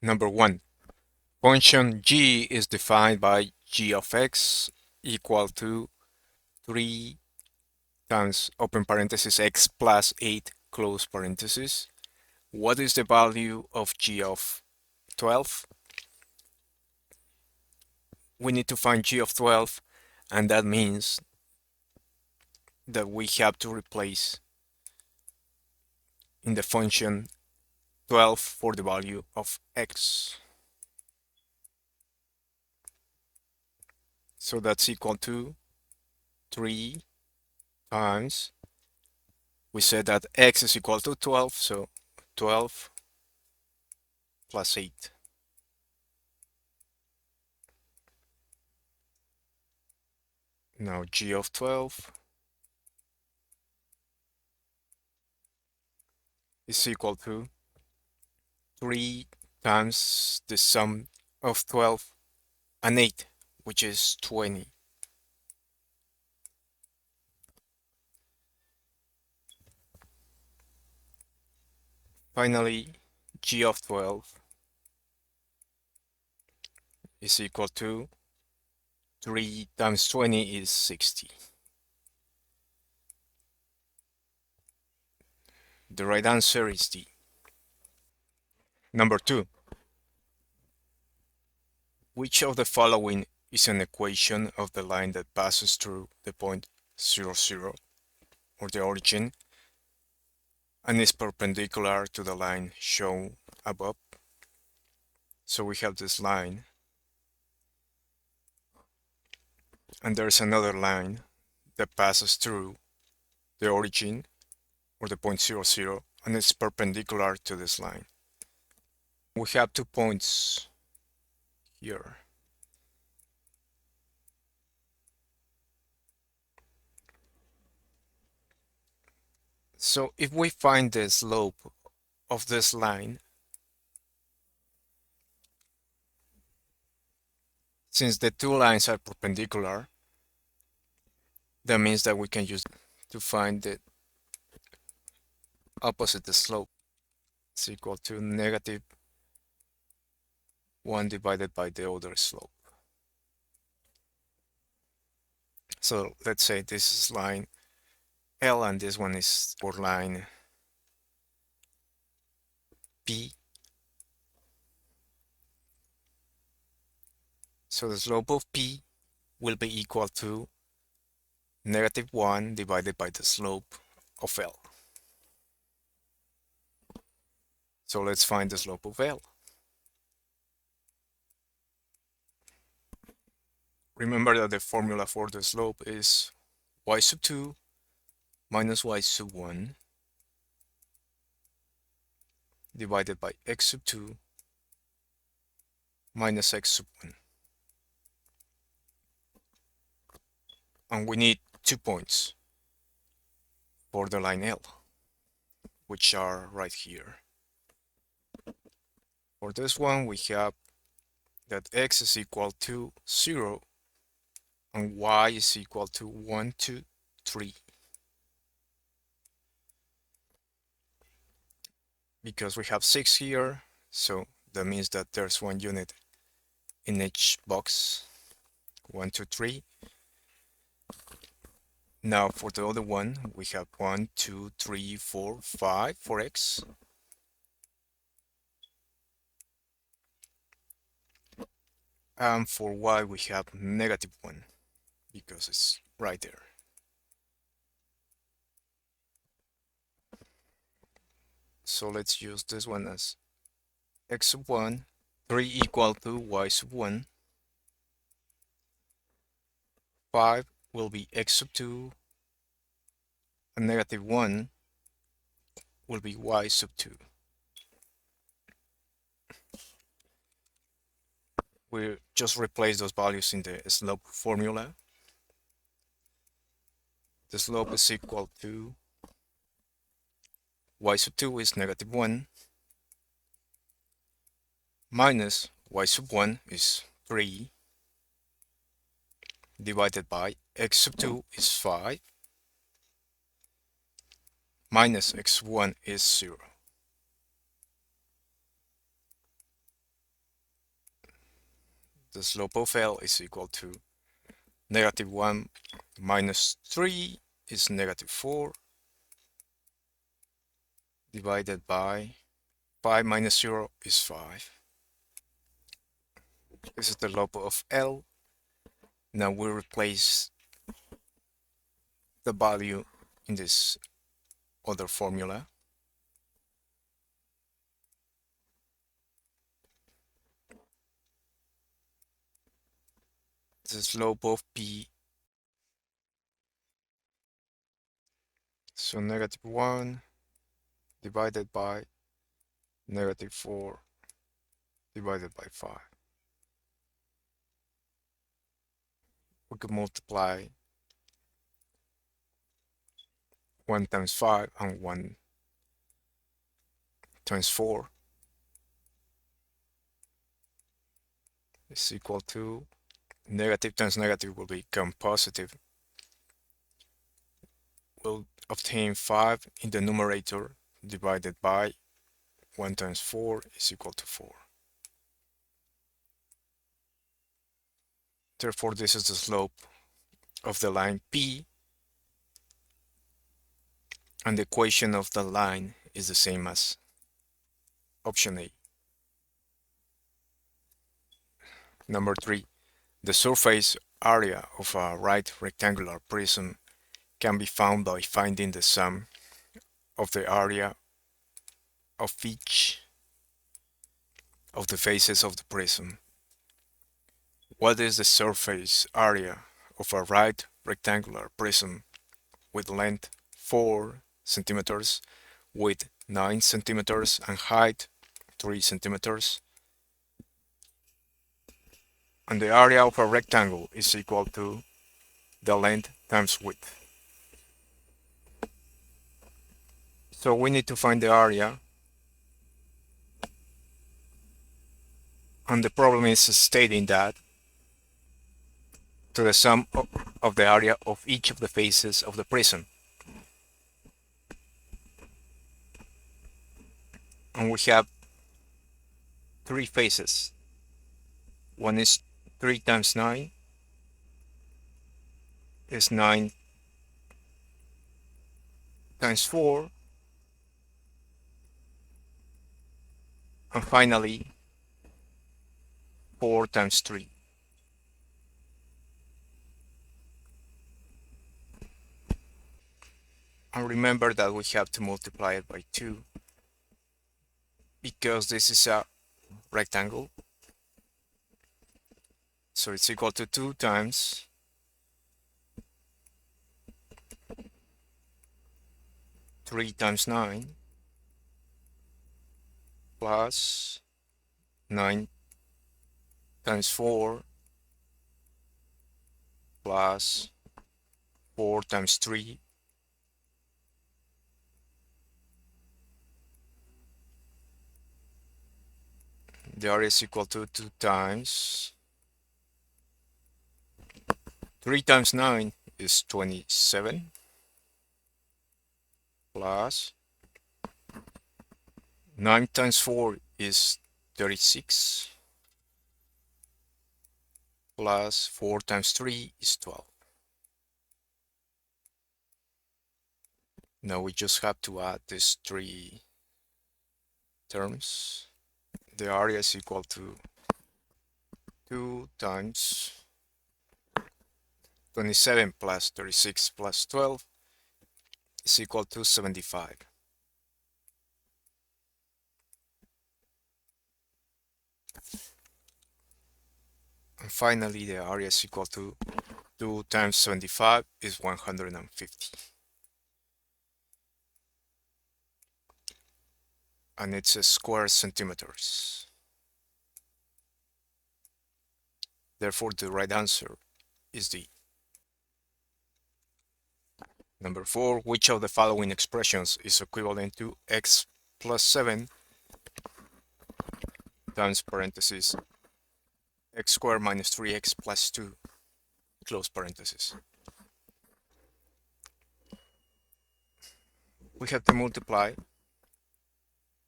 Number 1. Function g is defined by g of x equal to 3 times open parenthesis x plus 8 close parenthesis. What is the value of g of 12? We need to find g of 12, and that means that we have to replace in the function 12 for the value of x. So that's equal to 3 times, we said that x is equal to 12, so 12 plus 8. Now g of 12 is equal to 3 times the sum of 12 and 8, which is 20. Finally, g of 12 is equal to 3 times 20 is 60. The right answer is D. Number 2. Which of the following is an equation of the line that passes through the point 0, 0, or the origin, and is perpendicular to the line shown above? So we have this line, and there's another line that passes through the origin, or the point 0, 0, and it's perpendicular to this line. We have 2 points here. So if we find the slope of this line, since the 2 lines are perpendicular, that means that we can use to find the opposite slope. It's equal to negative 1 divided by the other slope. So let's say this is line L and this one is for line P. So the slope of P will be equal to negative 1 divided by the slope of L. So let's find the slope of L. Remember that the formula for the slope is y sub 2 minus y sub 1 divided by x sub 2 minus x sub 1. And we need 2 points for the line L, which are right here. For this one, we have that x is equal to 0 and y is equal to 1, 2, 3. Because we have 6 here, so that means that there's 1 unit in each box. 1, 2, 3. Now for the other one, we have 1, 2, 3, 4, 5 for x. And for y, we have negative 1 because it's right there. So let's use this one as x sub 1, 3 equal to y sub 1, 5 will be x sub 2, and negative 1 will be y sub 2. We just replace those values in the slope formula. The slope is equal to y sub 2 is negative 1 minus y sub 1 is 3 divided by x sub 2 is 5 minus x sub 1 is 0. the slope of L is equal to -1 minus 3 is -4 divided by 5 minus 0 is 5. This is the slope of L. Now we replace the value in this other formula. The slope of P, so -1 divided by -4 divided by 5. We could multiply 1 times 5 and 1 times 4 is equal to negative times negative will become positive. We'll obtain 5 in the numerator divided by 1 times 4 is equal to 4. Therefore, this is the slope of the line P, and the equation of the line is the same as option A. Number 3. The surface area of a right rectangular prism can be found by finding the sum of the area of each of the faces of the prism. What is the surface area of a right rectangular prism with length 4 centimeters, width 9 centimeters, and height 3 centimeters? And the area of a rectangle is equal to the length times width. So we need to find the area, and the problem is stating that to the sum of the area of each of the faces of the prism. And we have 3 faces. One is 3 times 9 is 9 times 4, and finally 4 times 3. And remember that we have to multiply it by 2 because this is a rectangle. So it's equal to 2 times 3 times 9 plus 9 times 4 plus 4 times 3 . The area is equal to 2 times 3 times 9 is 27 plus 9 times 4 is 36 plus 4 times 3 is 12. Now we just have to add these 3 terms. The area is equal to 2 times 27 plus 36 plus 12 is equal to 75. And finally, the area is equal to 2 times 75 is 150. And it's a square centimeters. Therefore, the right answer is D. Number 4, which of the following expressions is equivalent to x plus 7 times parentheses x squared minus 3x plus 2 close parentheses. We have to multiply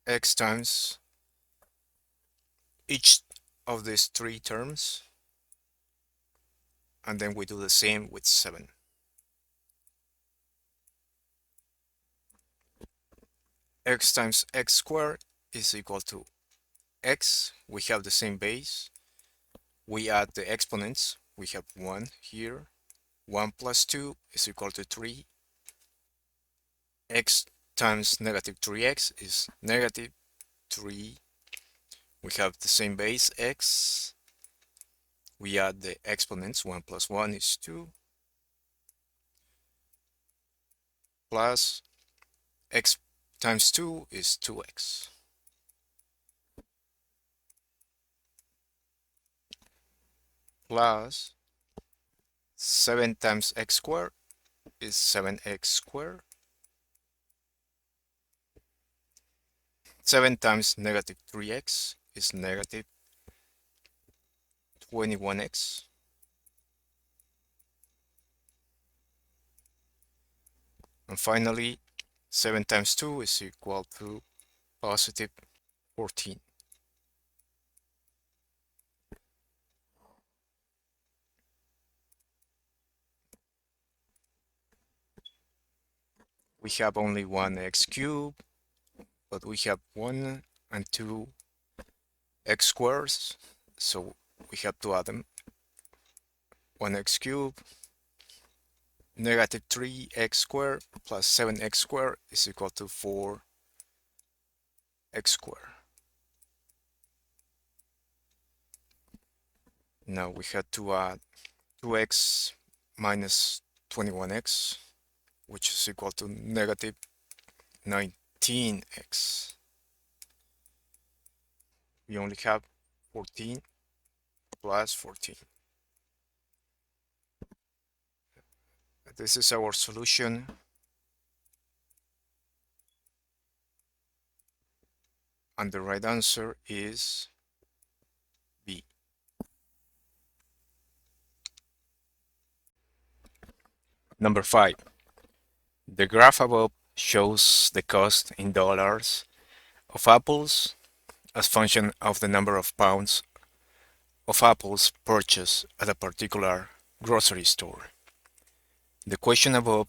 x times each of these 3 terms and then we do the same with 7. X times x squared is equal to x. We have the same base. We add the exponents. We have 1 here. 1 plus 2 is equal to 3. X times negative 3x is negative 3. We have the same base, x. We add the exponents. 1 plus 1 is 2. Plus x times 2 is 2x. Plus 7 times x squared is 7x squared. 7 times negative 3x is negative 21x. And finally, 7 times 2 is equal to positive 14. We have only one x cubed, but we have 1 and 2 x squares, so we have to add them. 1x cubed, negative 3x squared plus 7x squared is equal to 4x squared. Now we have to add 2x minus 21x, which is equal to negative 19x. We only have 14 plus 14. This is our solution. And the right answer is B. Number 5. The graph above shows the cost in dollars of apples as function of the number of pounds of apples purchased at a particular grocery store. The question above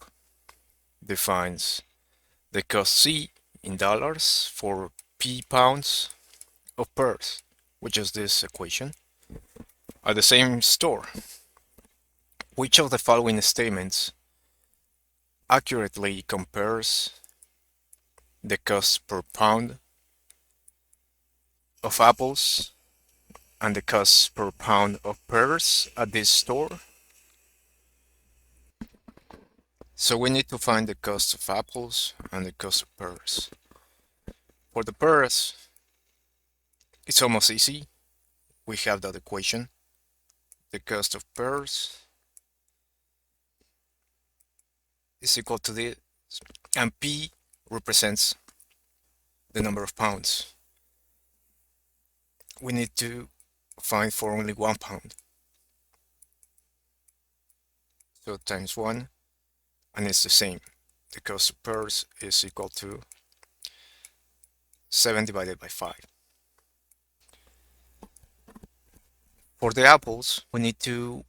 defines the cost C in dollars for P pounds of pears, which is this equation, at the same store. Which of the following statements accurately compares the cost per pound of apples and the cost per pound of pears at this store? So we need to find the cost of apples and the cost of pears. For the pears, it's almost easy. We have that equation. The cost of pears is equal to this, and P represents the number of pounds. We need to find for only 1 pound. So times 1, and it's the same. The cost of pears is equal to 7 divided by 5. For the apples, we need to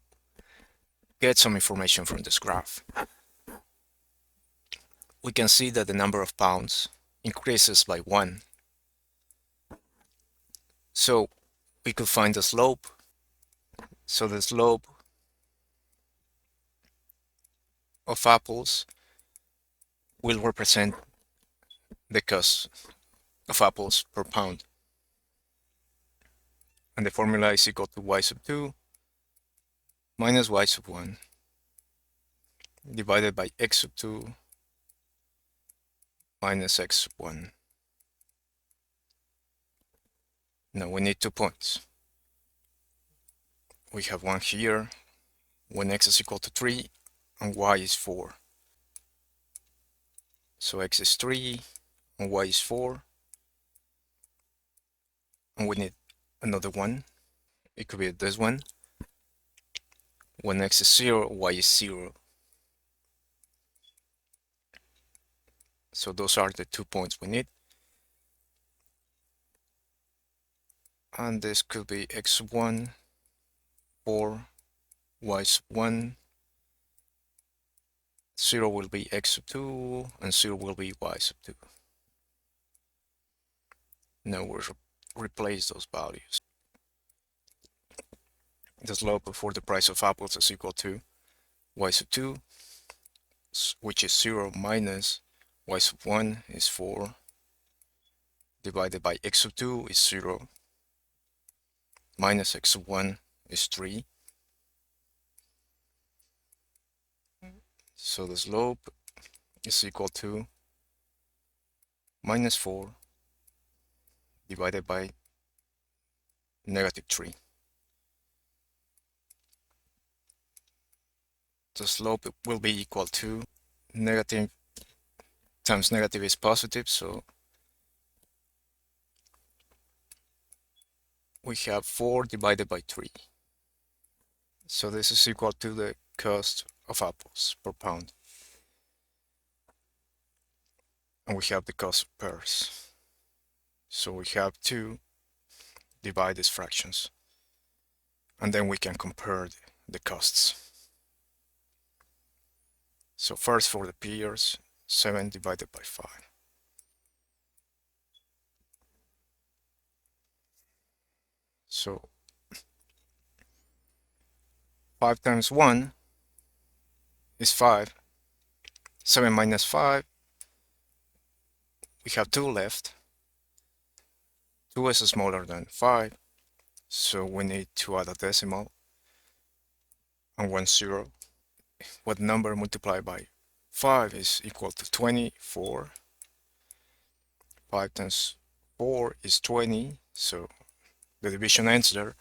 get some information from this graph. We can see that the number of pounds increases by 1. So we could find the slope. So the slope of apples will represent the cost of apples per pound. And the formula is equal to y sub 2 minus y sub 1 divided by x sub 2 minus x sub 1. Now we need 2 points. We have one here when x is equal to 3 and y is 4. So x is 3 and y is 4. And we need another one. It could be this one. When x is 0, y is 0. So those are the 2 points we need. And this could be x sub 1, 4, y sub 1, 0 will be x sub 2, and 0 will be y sub 2. Now we'll replace those values. The slope for the price of apples is equal to y sub 2, which is 0, minus y sub 1 is 4, divided by x sub 2 is 0, minus x sub 1 is 3. So the slope is equal to minus 4 divided by negative 3. The slope will be equal to negative times negative is positive, so we have 4 divided by 3. So this is equal to the cost of apples per pound. And we have the cost of pears. So we have to divide these fractions. And then we can compare the costs. So first for the pears, 7 divided by 5. So 5 times 1 is 5. 7 minus 5, we have 2 left. 2 is smaller than 5, so we need to add a decimal and 1 0. What number multiplied by 5 is equal to 24. 5 times 4 is 20, so the division ends there.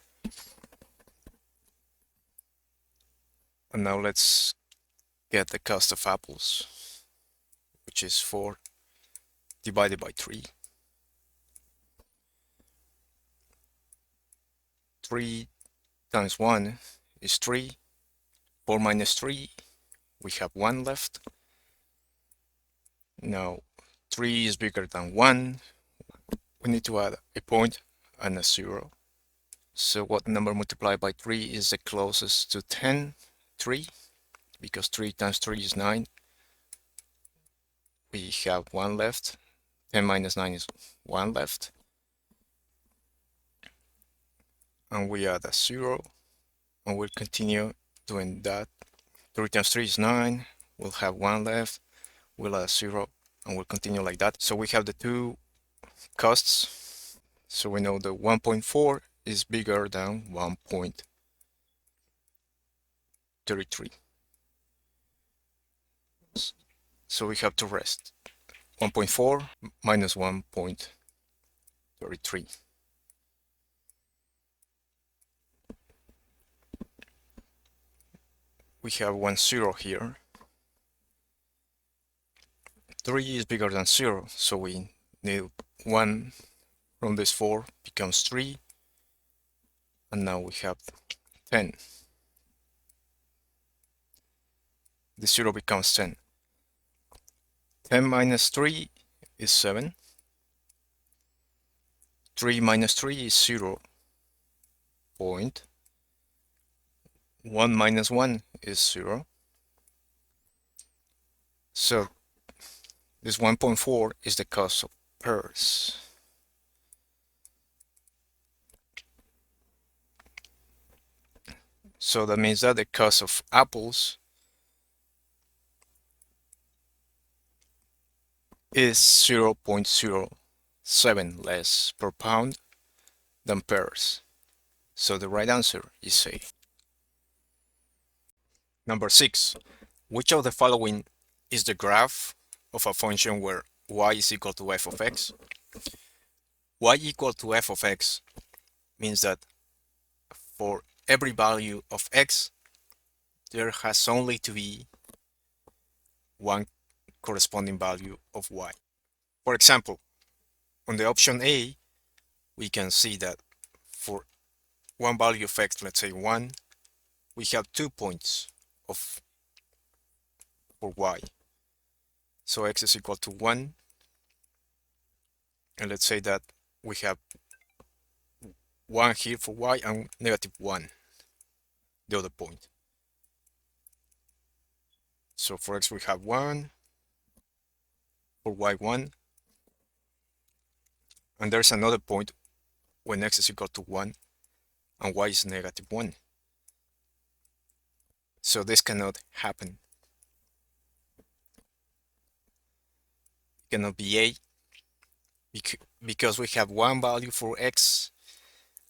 And now let's get the cost of apples, which is 4 divided by 3. 3 times 1 is 3. 4 minus 3, we have 1 left. Now 3 is bigger than 1. We need to add a point and a 0. So what number multiplied by 3 is the closest to 10? 3, because 3 times 3 is 9. We have 1 left. 10 minus 9 is 1 left. And we add a 0, and we'll continue doing that. 3 times 3 is 9. We'll have 1 left. We'll add a 0, and we'll continue like that. So we have the two costs. So we know the 1.4 is bigger than 1.33. So we have to rest 1.4 minus 1.33. We have 1 0 here. 3 is bigger than 0, so we need 1 from this 4 becomes 3. And now we have 10. The 0 becomes 10. 10 minus 3 is 7. 3 minus 3 is 0. 1 minus 1 is 0. So this 1.4 is the cost of pears. So that means that the cost of apples is 0.07 less per pound than pears. So the right answer is A. Number 6. Which of the following is the graph of a function where y is equal to f of x? Y equal to f of x means that for every value of x, there has only to be one corresponding value of y. For example, on the option A, we can see that for one value of x, let's say 1, we have 2 points for y. So x is equal to 1, and let's say that we have 1 here for y and negative 1, the other point. So for x we have 1, for y 1, and there's another point when x is equal to 1 and y is negative 1. So this cannot happen. It cannot be a because we have one value for x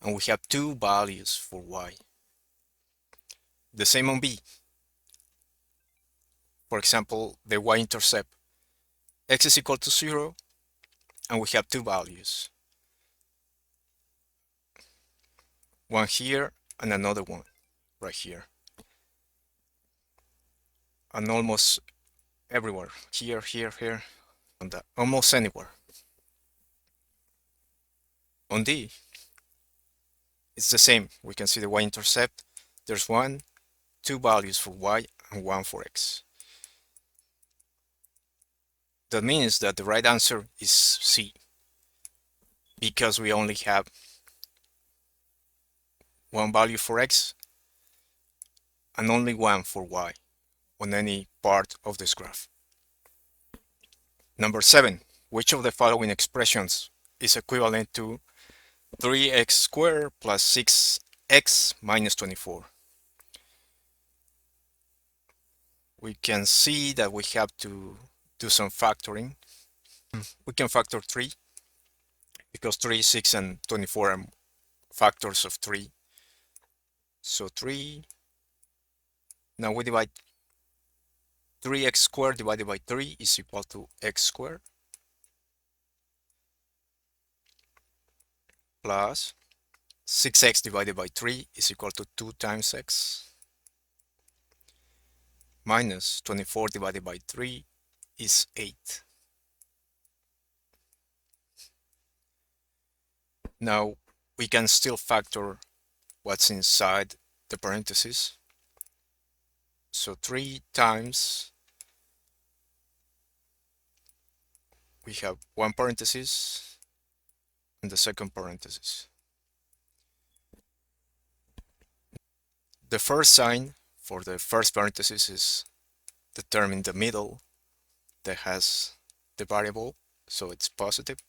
and we have two values for y. The same on b. For example, the y-intercept. X is equal to 0 and we have two values. One here and another one right here. And almost everywhere. Here, here, here, and that. Almost anywhere. On D, it's the same. We can see the y-intercept. There's two values for y and one for x. That means that the right answer is C, because we only have one value for x and only one for y on any part of this graph. Number 7, which of the following expressions is equivalent to 3x squared plus 6x minus 24? We can see that we have to do some factoring. We can factor 3 because 3, 6, and 24 are factors of 3. So 3, now we divide 3x squared divided by 3 is equal to x squared plus 6x divided by 3 is equal to 2 times x minus 24 divided by 3 is 8. Now we can still factor what's inside the parentheses. So 3 times, we have one parenthesis and the second parenthesis. The first sign for the first parenthesis is the term in the middle that has the variable, so it's positive.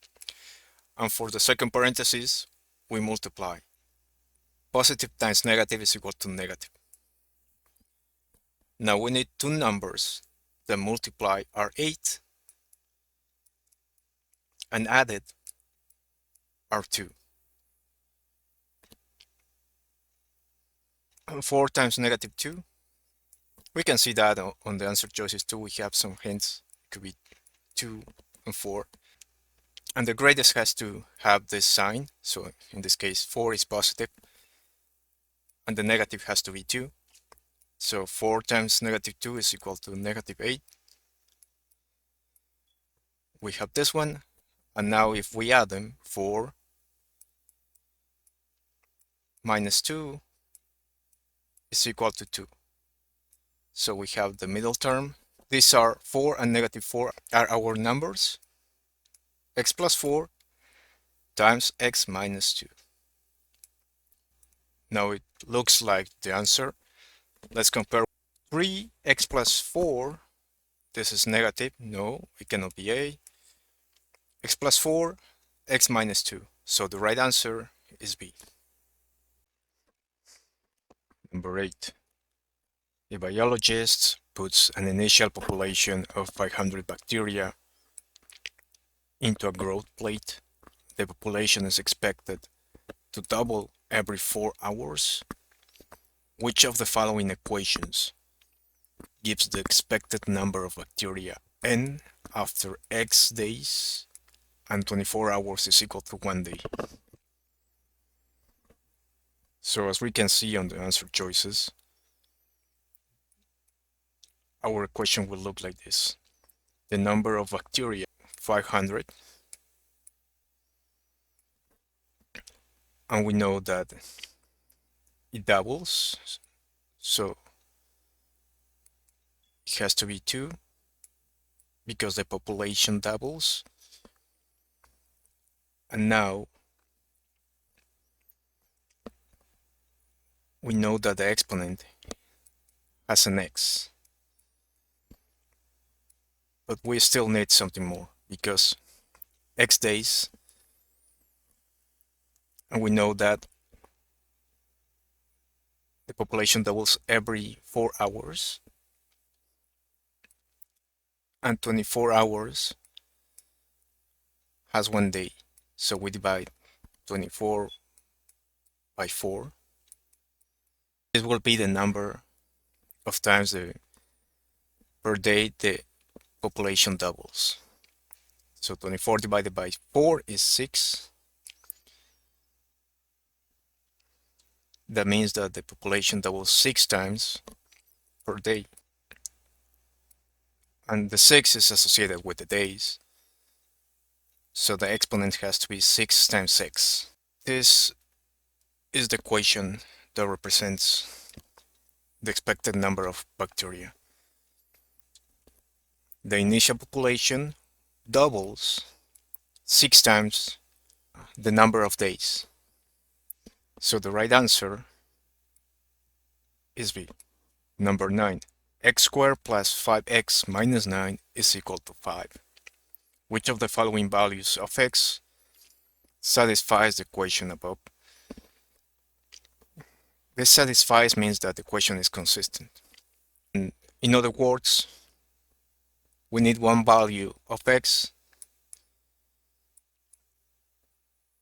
And for the second parenthesis, we multiply. Positive times negative is equal to negative. Now we need two numbers that multiply are 8 and added are 2. 4 times negative 2. We can see that on the answer choices too. We have some hints. It could be 2 and 4. And the greatest has to have this sign. So in this case, 4 is positive. And the negative has to be 2. So 4 times negative 2 is equal to negative 8. We have this one. And now if we add them, 4 minus 2 is equal to 2. So we have the middle term. These are 4 and negative 4 are our numbers. X plus 4 times x minus 2. Now it looks like the answer. Let's compare 3x plus 4. This is negative. No, it cannot be a. X plus 4, x minus 2. So the right answer is B. Number 8. A biologist puts an initial population of 500 bacteria into a growth plate. The population is expected to double every 4 hours. Which of the following equations gives the expected number of bacteria n after x days and 24 hours is equal to 1 day? So as we can see on the answer choices, our equation will look like this. The number of bacteria, 500, and we know that it doubles, so it has to be 2 because the population doubles. And now we know that the exponent has an x. But we still need something more because X days, and we know that the population doubles every 4 hours, and 24 hours has 1 day. So we divide 24 by 4. This will be the number of times per day the population doubles. So 24 divided by 4 is 6. That means that the population doubles 6 times per day. And the 6 is associated with the days. So the exponent has to be 6 times 6. This is the equation that represents the expected number of bacteria. The initial population doubles 6 times the number of days. So the right answer is B. Number 9. X squared plus 5x minus 9 is equal to 5. Which of the following values of x satisfies the equation above? This satisfies means that the equation is consistent. In other words, we need one value of x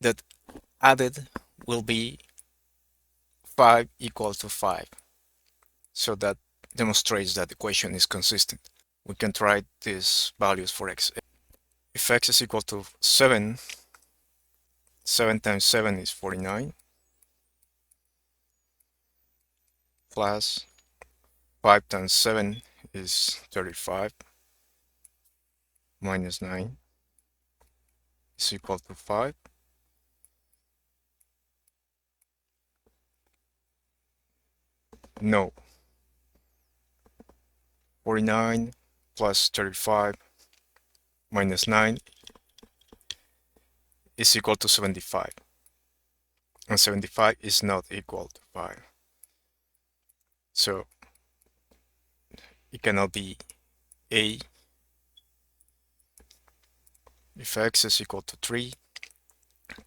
that added will be 5 equal to 5. So that demonstrates that the equation is consistent. We can try these values for x. If x is equal to 7, 7 times 7 is 49, plus 5 times 7 is 35, minus 9 is equal to 5. No. 49 plus 35 minus 9 is equal to 75. And 75 is not equal to 5. So it cannot be A. If x is equal to 3,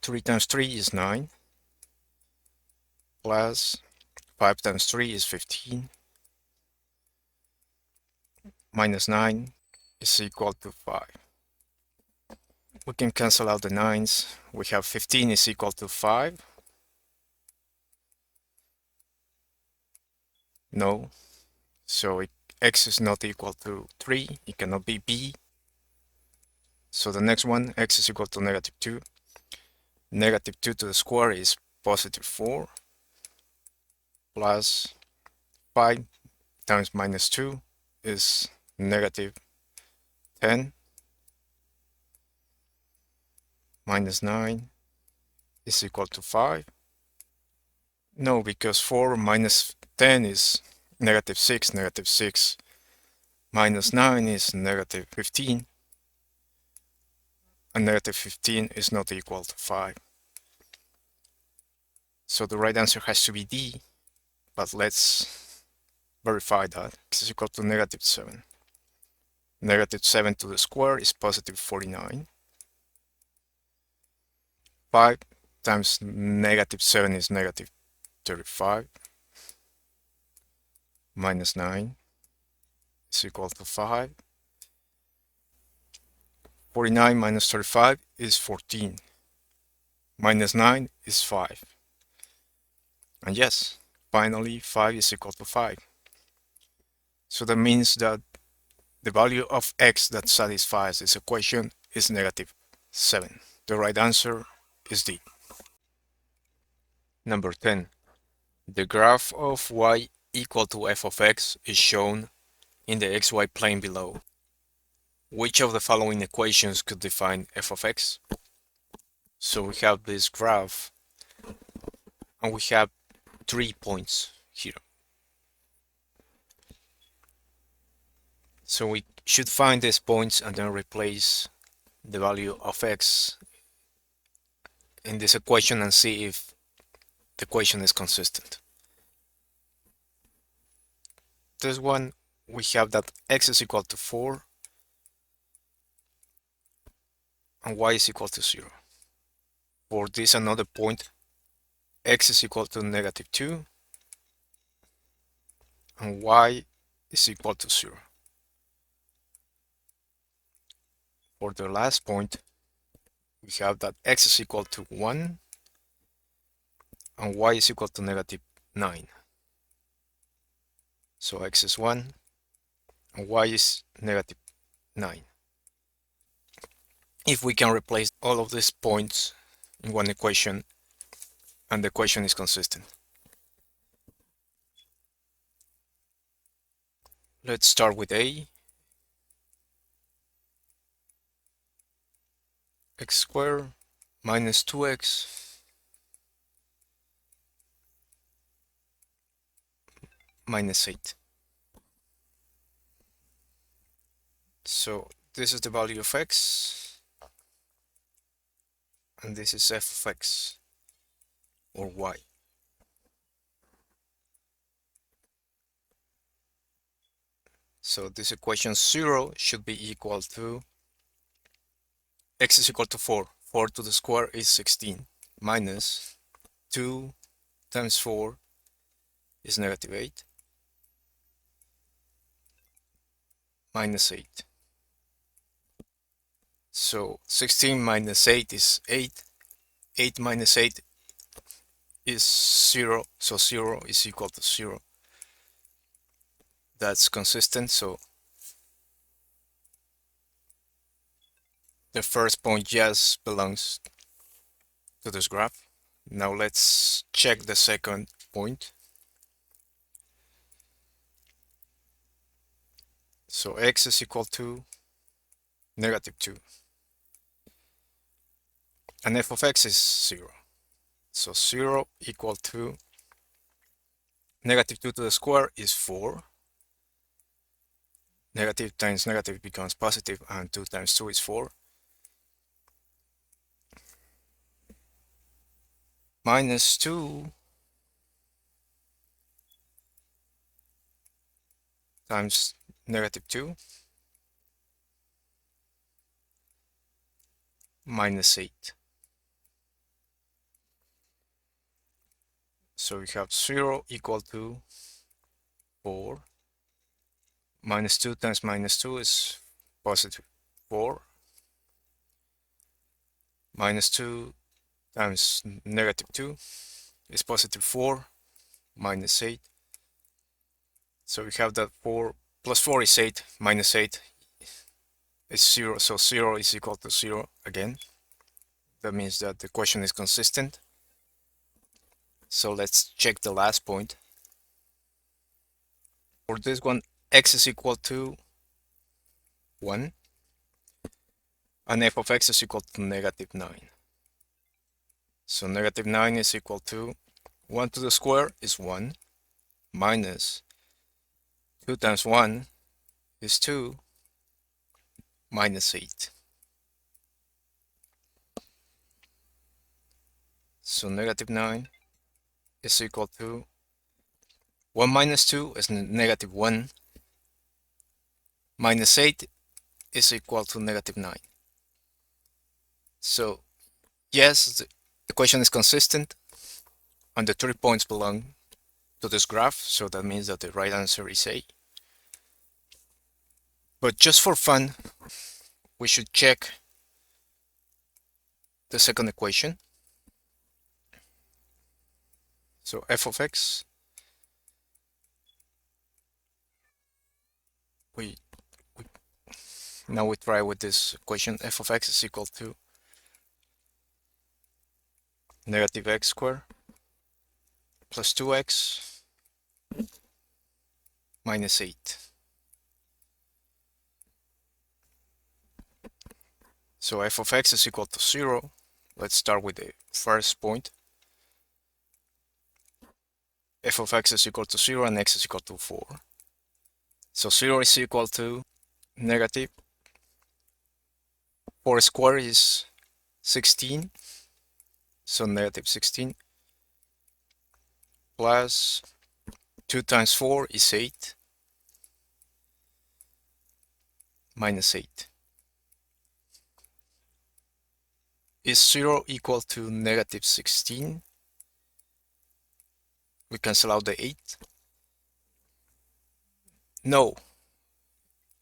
3 times 3 is 9, plus 5 times 3 is 15, minus 9 is equal to 5. We can cancel out the 9s. We have 15 is equal to 5. No. So x is not equal to 3. It cannot be B. So the next one, x is equal to negative 2. Negative 2 to the square is positive 4, plus 5 times minus 2 is negative 10, minus 9 is equal to 5. No, because 4 minus 10 is negative 6, negative 6 minus 9 is negative 15, and negative 15 is not equal to 5. So the right answer has to be D, but let's verify that. X is equal to negative 7. Negative 7 to the square is positive 49. 5 times negative 7 is negative 35. Minus 9 is equal to 5. 49 minus 35 is 14. Minus 9 is 5. And yes, finally 5 is equal to 5. So that means that the value of x that satisfies this equation is negative 7. The right answer is D. Number 10. The graph of y equal to f of x is shown in the xy plane below. Which of the following equations could define f of x? So we have this graph, and we have 3 points here. So we should find these points and then replace the value of x in this equation and see if the equation is consistent. This one, we have that x is equal to 4, and y is equal to 0. For this another point, x is equal to -2 and y is equal to 0. For the last point, we have that x is equal to 1 and y is equal to -9. So x is 1 and y is -9. If we can replace all of these points in one equation and the equation is consistent. Let's start with a. X squared minus 2x minus 8. So this is the value of x and this is f of x or y. So this equation 0 should be equal to x is equal to 4. 4 to the square is 16 minus 2 times 4 is -8 minus 8. So 16 minus 8 is 8. 8 minus 8 is 0. So 0 is equal to 0. That's consistent. So the first point just belongs to this graph. Now let's check the second point. So x is equal to -2 and f of x is 0. So 0 equal to -2 to the square is 4. Negative times negative becomes positive and 2 times 2 is 4. Minus 2 times -2 minus 8. So we have 0 equal to 4. Minus 2 times -2 is positive 4. Minus 2 times -2 is positive 4 minus 8. So we have that 4 plus 4 is 8 minus 8 is 0. So 0 is equal to 0 again. That means that the equation is consistent. So let's check the last point. For this one, x is equal to 1 and f of x is equal to -9. So -9 is equal to 1 to the square is 1 minus 2 times 1 is 2 minus 8. So -9 is equal to 1 minus 2 is -1 minus 8 is equal to -9. So yes, the equation is consistent and the 3 points belong to this graph, so that means that the right answer is A. But just for fun, we should check the second equation. So f of x, we now we try with this equation. F of x is equal to -x squared plus 2x minus 8. So f of x is equal to 0. Let's start with the first point. F of x is equal to 0 and x is equal to 4. So 0 is equal to negative 4 squared is 16. So -16 plus 2 times 4 is 8 minus 8. Is 0 equal to negative 16? We cancel out the 8. No,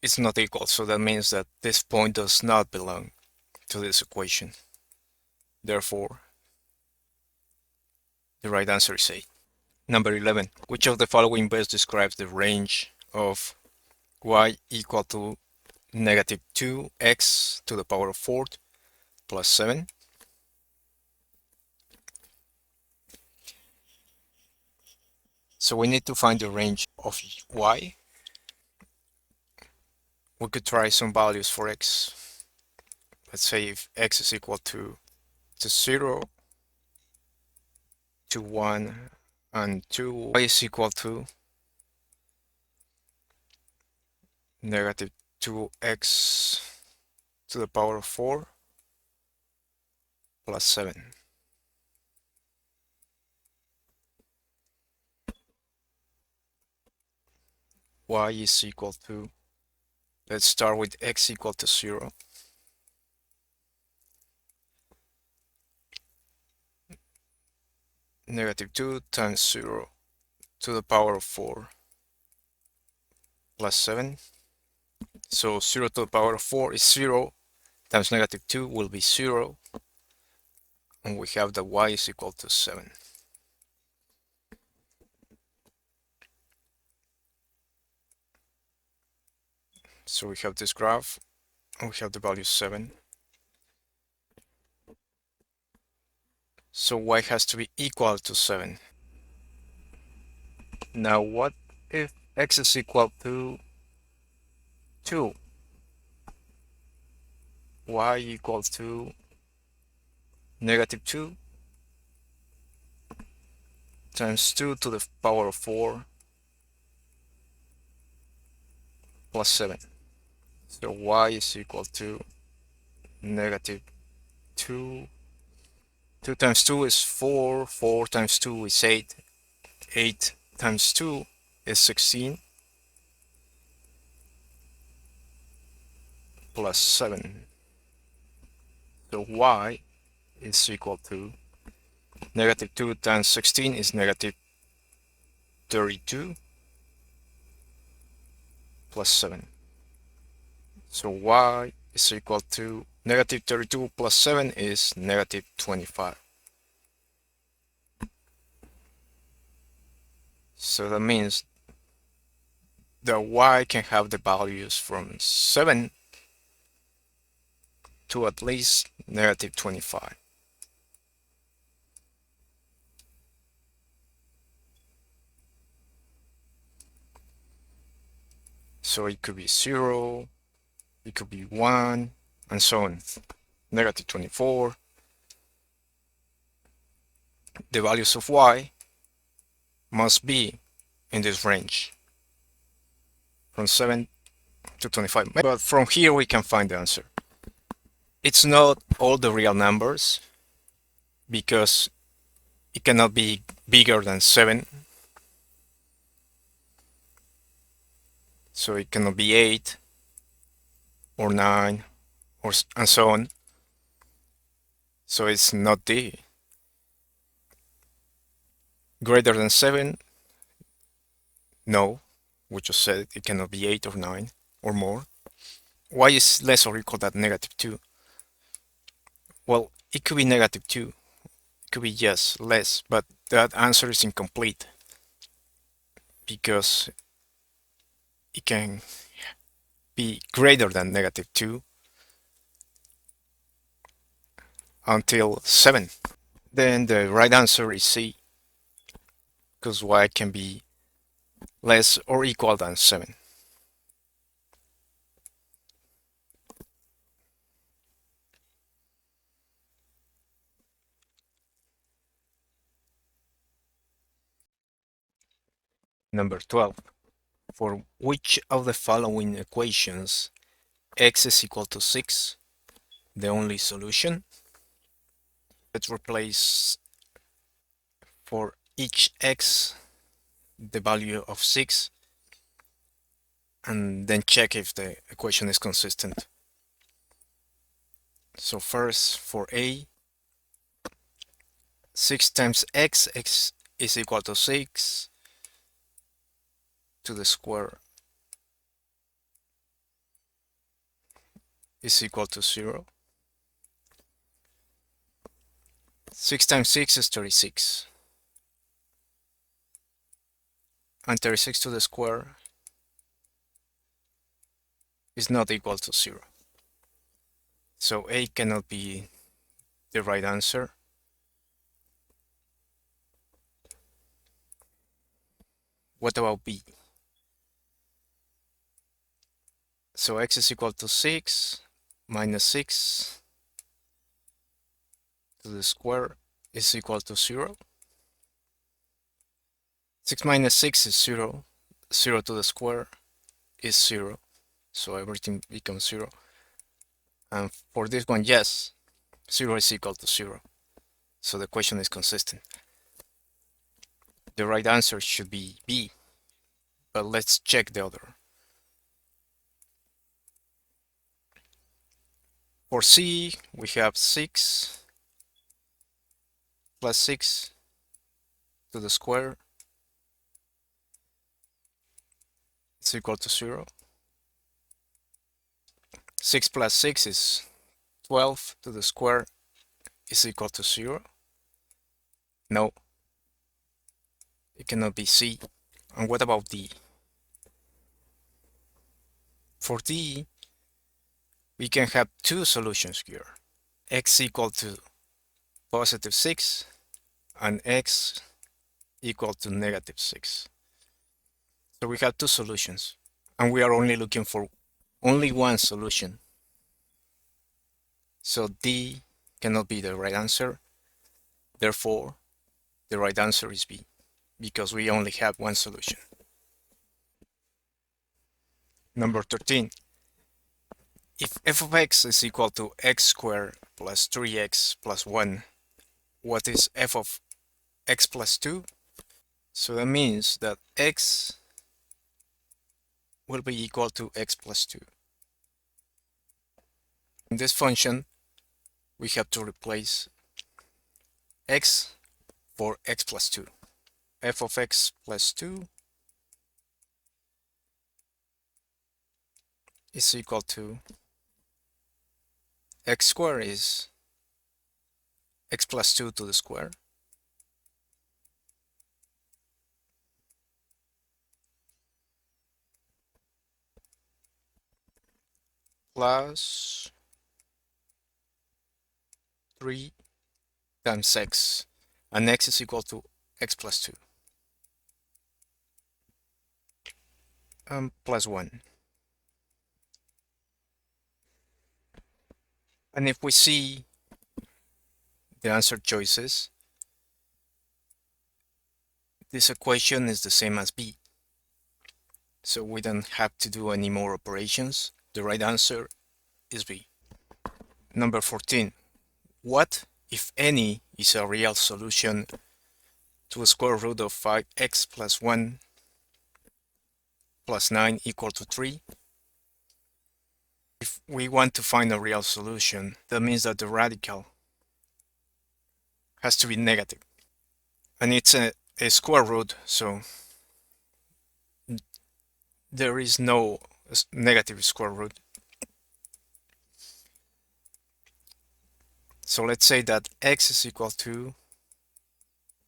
it's not equal, so that means that this point does not belong to this equation. Therefore, the right answer is 8. Number 11. Which of the following best describes the range of y equal to negative 2x to the power of 4 plus 7? So we need to find the range of y. We could try some values for x. Let's say if x is equal to 0, to 1, and 2, y is equal to negative 2x to the power of 4 plus 7. Y is equal to, let's start with x equal to 0. Negative 2 times 0 to the power of 4 plus 7. So 0 to the power of 4 is 0 times negative 2 will be 0. And we have that y is equal to 7. So we have this graph, and we have the value 7. So y has to be equal to 7. Now what if x is equal to 2? Y equals to negative 2 times 2 to the power of 4 plus 7. So y is equal to negative 2. 2 times 2 is 4. 4 times 2 is 8. 8 times 2 is 16 plus 7. So y is equal to negative 2 times 16 is negative 32 plus 7. So y is equal to negative 32 plus 7 is negative 25. So that means that y can have the values from 7 to at least negative 25. So it could be 0, it could be 1, and so on. Negative 24. The values of y must be in this range from 7 to 25. But from here we can find the answer. It's not all the real numbers because it cannot be bigger than 7. So it cannot be 8 or 9 or and so on. So it's not the greater than 7. No, we just said it cannot be 8 or 9 or more. Why is less or equal than negative 2? Well, it could be negative 2. It could be, yes, less, but that answer is incomplete because it can be greater than negative 2 until 7. Then the right answer is C, because y can be less or equal than 7. Number 12. For which of the following equations x is equal to 6, the only solution? Let's replace for each x the value of 6 and then check if the equation is consistent. So first for a, 6 times x is equal to 6 to the square is equal to 0. 6 times 6 is 36. And 36 to the square is not equal to 0. So A cannot be the right answer. What about B? So x is equal to 6 minus 6 to the square is equal to 0. 6 minus 6 is 0. 0 to the square is 0. So everything becomes 0. And for this one, yes, 0 is equal to 0. So the question is consistent. The right answer should be B. But let's check the other. For C, we have 6 plus 6 to the square is equal to 0. 6 plus 6 is 12 to the square is equal to 0. No, it cannot be C. And what about D? For D, we can have two solutions here. X equal to positive 6 and X equal to negative 6. So we have two solutions, and we are only looking for only one solution. So D cannot be the right answer. Therefore, the right answer is B, because we only have one solution. Number 13. If f of x is equal to x squared plus 3x plus 1, what is f of x plus 2? So that means that x will be equal to x plus 2. In this function, we have to replace x for x plus 2. F of x plus 2 is equal to x squared is x plus 2 to the square plus 3 times x, and x is equal to x plus 2 plus 1. And if we see the answer choices, this equation is the same as B. So we don't have to do any more operations. The right answer is B. Number 14. What, if any, is a real solution to a square root of 5x plus 1 plus 9 equal to 3? If we want to find a real solution, that means that the radical has to be negative. And it's a square root, so there is no negative square root. So let's say that x is equal to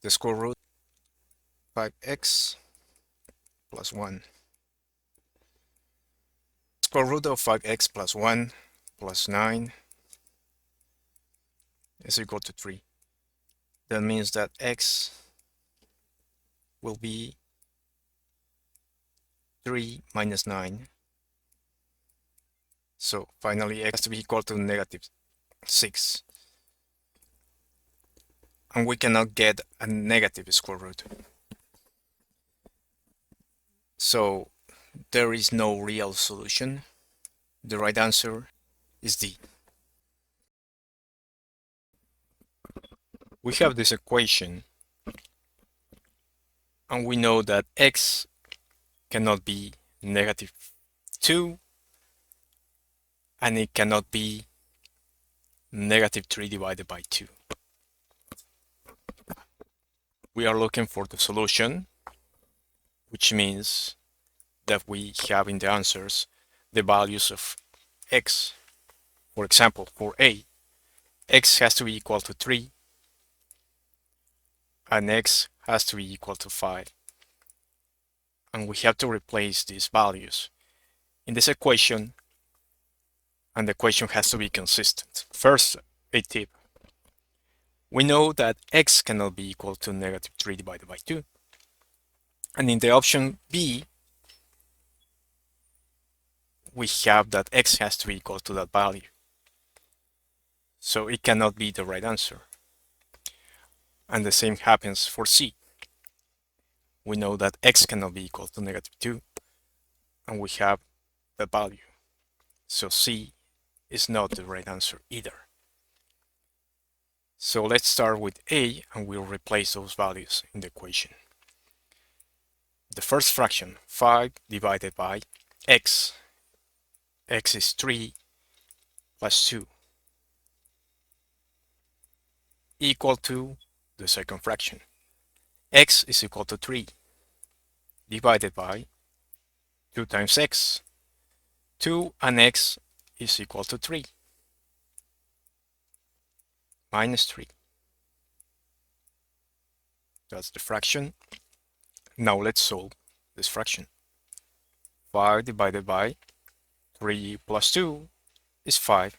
the square root 5x plus 1. Square root of 5x plus 1 plus 9 is equal to 3. That means that x will be 3 minus 9. So finally x has to be equal to negative 6. And we cannot get a negative square root. So there is no real solution. The right answer is D. We have this equation, and we know that x cannot be negative 2, and it cannot be negative 3 divided by 2. We are looking for the solution, which means that we have in the answers the values of x. For example, for a, x has to be equal to 3 and x has to be equal to 5. And we have to replace these values in this equation, and the equation has to be consistent. First, a tip. We know that x cannot be equal to negative 3 divided by 2. And in the option B, we have that x has to be equal to that value. So it cannot be the right answer. And the same happens for C. We know that x cannot be equal to negative 2, and we have the value. So C is not the right answer either. So let's start with A, and we'll replace those values in the equation. The first fraction, 5 divided by x. X is 3 plus 2, equal to the second fraction. X is equal to 3 divided by 2 times x. 2 and x is equal to 3 minus 3. That's the fraction. Now let's solve this fraction. 5 divided by 3 plus 2 is 5.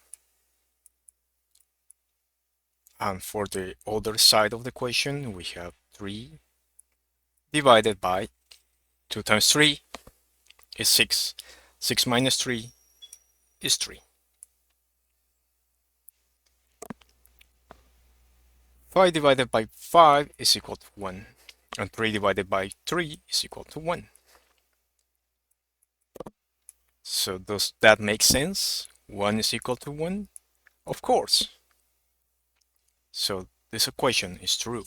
And for the other side of the equation, we have 3 divided by 2 times 3 is 6. 6 minus 3 is 3. 5 divided by 5 is equal to 1. And 3 divided by 3 is equal to 1. So does that make sense? 1 is equal to 1? Of course. So this equation is true.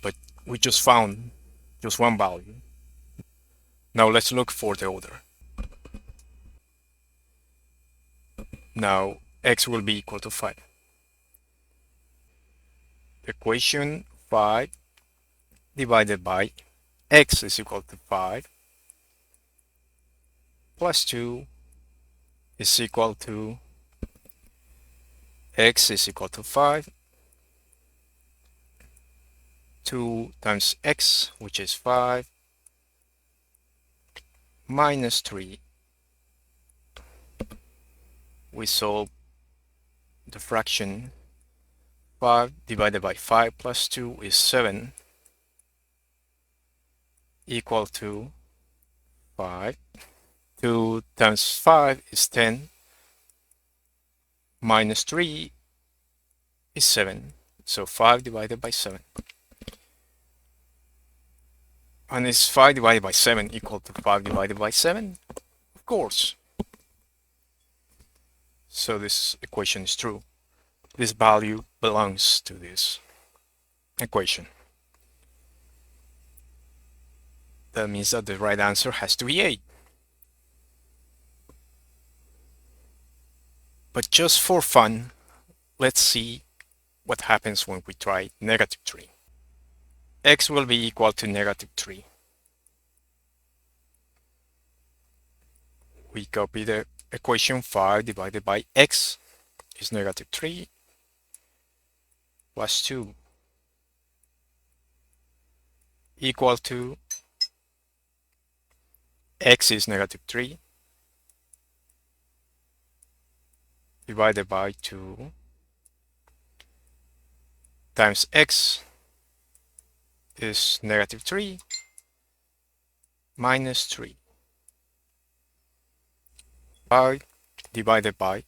But we just found just one value. Now let's look for the other. Now x will be equal to 5. Equation 5 divided by x is equal to 5 plus 2 is equal to x is equal to 5. 2 times x, which is 5, minus 3. We solve the fraction. 5 divided by 5 plus 2 is 7, equal to 5. 2 times 5 is 10, minus 3 is 7. So 5 divided by 7. And is 5 divided by 7 equal to 5 divided by 7? Of course. So this equation is true. This value belongs to this equation. That means that the right answer has to be 8. But just for fun, let's see what happens when we try negative 3. X will be equal to negative 3. We copy the equation. 5 divided by x is negative 3 plus 2 equal to x is negative 3 divided by 2 times x is negative 3 minus 3. 5 divided by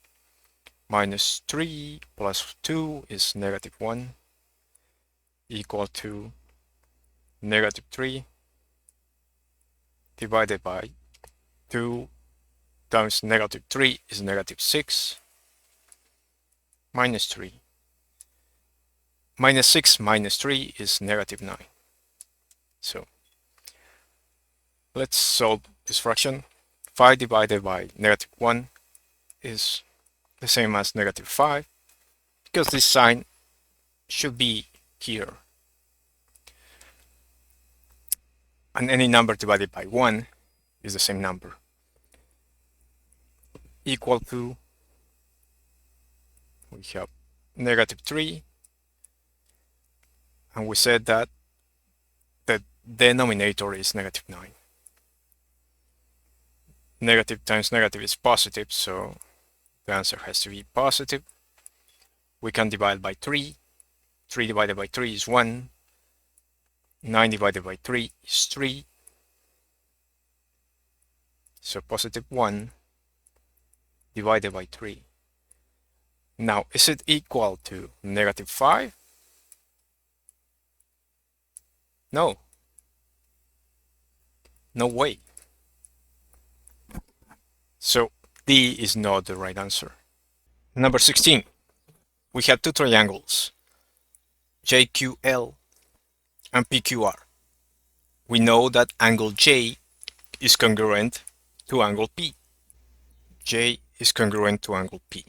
minus 3 plus 2 is negative 1 equal to negative 3 divided by 2 times negative 3 is negative 6 minus 3. Minus 6 minus 3 is negative 9. So let's solve this fraction. 5 divided by negative 1 is the same as negative 5, because this sign should be here. And any number divided by 1 is the same number. Equal to, we have -3, and we said that the denominator is -9. Negative times negative is positive, so the answer has to be positive. We can divide by 3. 3 divided by 3 is 1. 9 divided by 3 is 3. So positive 1 divided by 3. Now, is it equal to -5? No. No way. So D is not the right answer. Number 16. We have two triangles, JQL and PQR. We know that angle J is congruent to angle P. J is congruent to angle P.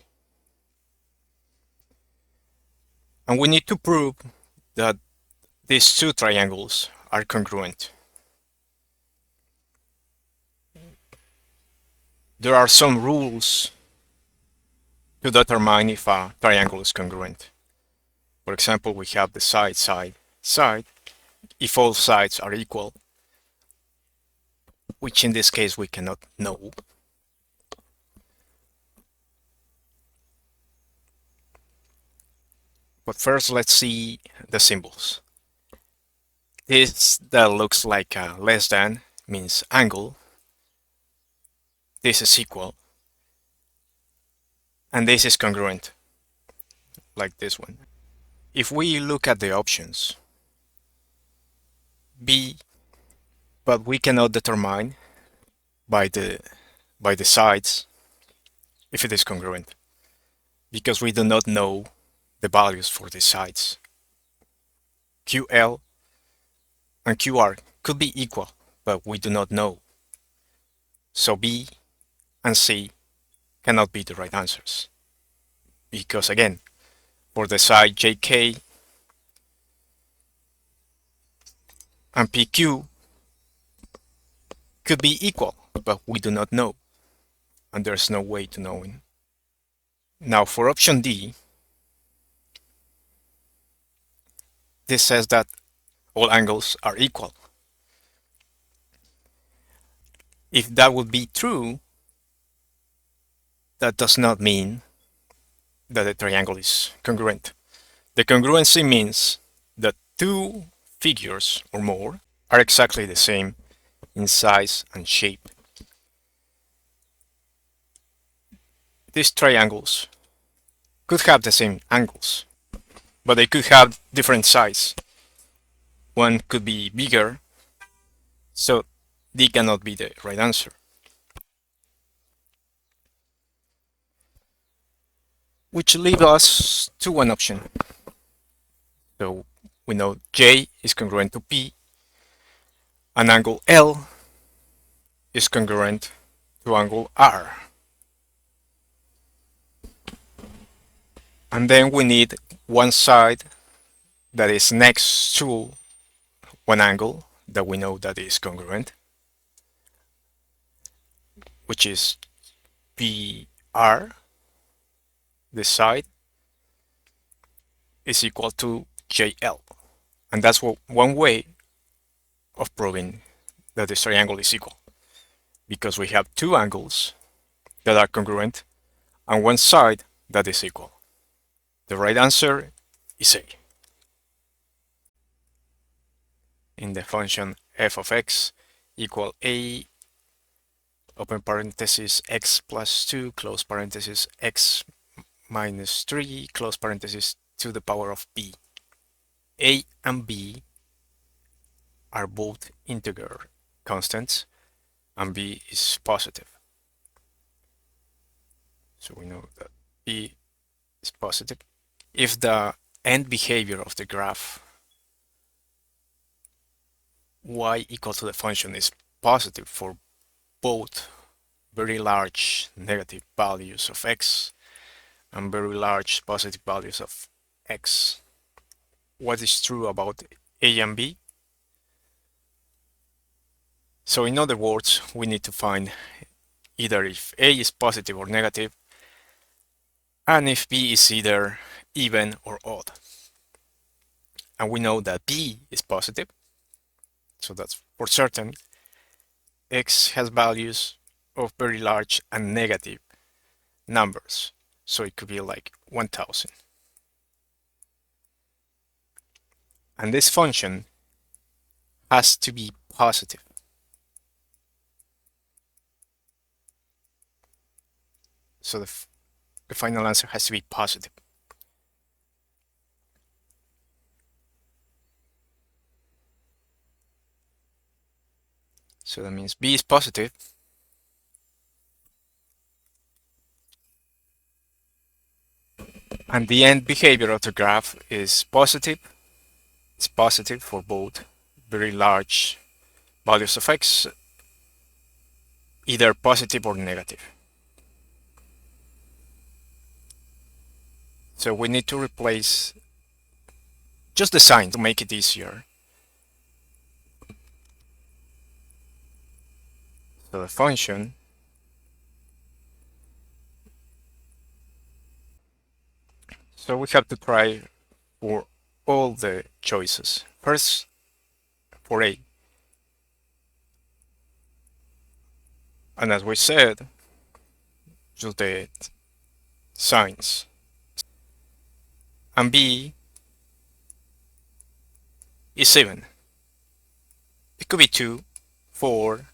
And we need to prove that these two triangles are congruent. There are some rules to determine if a triangle is congruent. For example, we have the side. If all sides are equal, which in this case we cannot know. But first, let's see the symbols. This that looks like a less than means angle. This is equal. And this is congruent, like this one. If we look at the options, B, but we cannot determine by the sides if it is congruent, because we do not know the values for the sides. QL and QR could be equal, but we do not know. So B and C cannot be the right answers. Because again, for the side JK and PQ could be equal, but we do not know. And there's no way to knowing. Now for option D, this says that all angles are equal. If that would be true, that does not mean that the triangle is congruent. The congruency means that two figures or more are exactly the same in size and shape. These triangles could have the same angles, but they could have different size. One could be bigger, so D cannot be the right answer. Which leaves us to one option. So we know J is congruent to P, and angle L is congruent to angle R. And then we need one side that is next to one angle that we know that is congruent, which is PR. This side is equal to JL. And that's one way of proving that this triangle is equal, because we have two angles that are congruent and one side that is equal. The right answer is A. In the function f of x equal A, open parenthesis, x plus 2, close parenthesis, x minus 3, close parenthesis, to the power of b. A and b are both integer constants, and b is positive. So we know that b is positive. If the end behavior of the graph y equal to the function is positive for both very large negative values of x and very large positive values of x, what is true about A and B. So in other words, we need to find either if A is positive or negative, and if B is either even or odd. And we know that B is positive, so that's for certain. X has values of very large and negative numbers, so it could be like 1000. And this function has to be positive. So the final answer has to be positive. So that means B is positive. And the end behavior of the graph is positive. It's positive for both very large values of x, either positive or negative. So we need to replace just the sign to make it easier. So the function, so we have to try for all the choices. First, for A. And as we said, just the signs. And B is even. It could be 2, 4,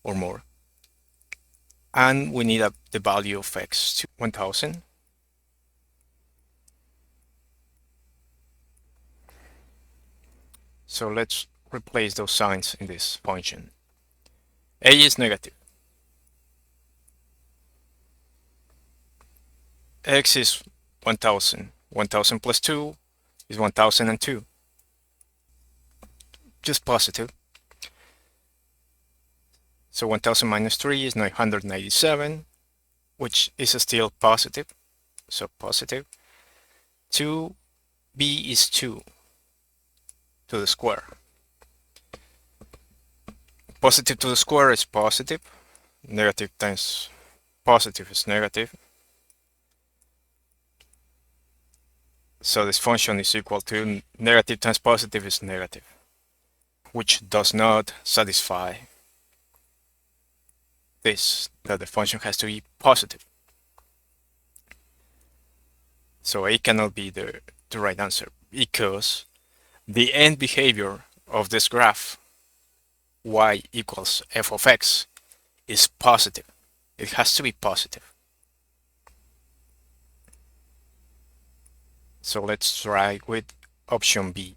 or more. And we need the value of x to 1000. So let's replace those signs in this function. A is negative. X is 1000. 1000 plus 2 is 1002. Just positive. So 1000 minus 3 is 997, which is still positive. So positive. 2b is 2 to the square. Positive to the square is positive. Negative times positive is negative. So this function is equal to negative times positive is negative, which does not satisfy this, that the function has to be positive. So A cannot be the right answer because the end behavior of this graph, y equals f of x, is positive. It has to be positive. So let's try with option B.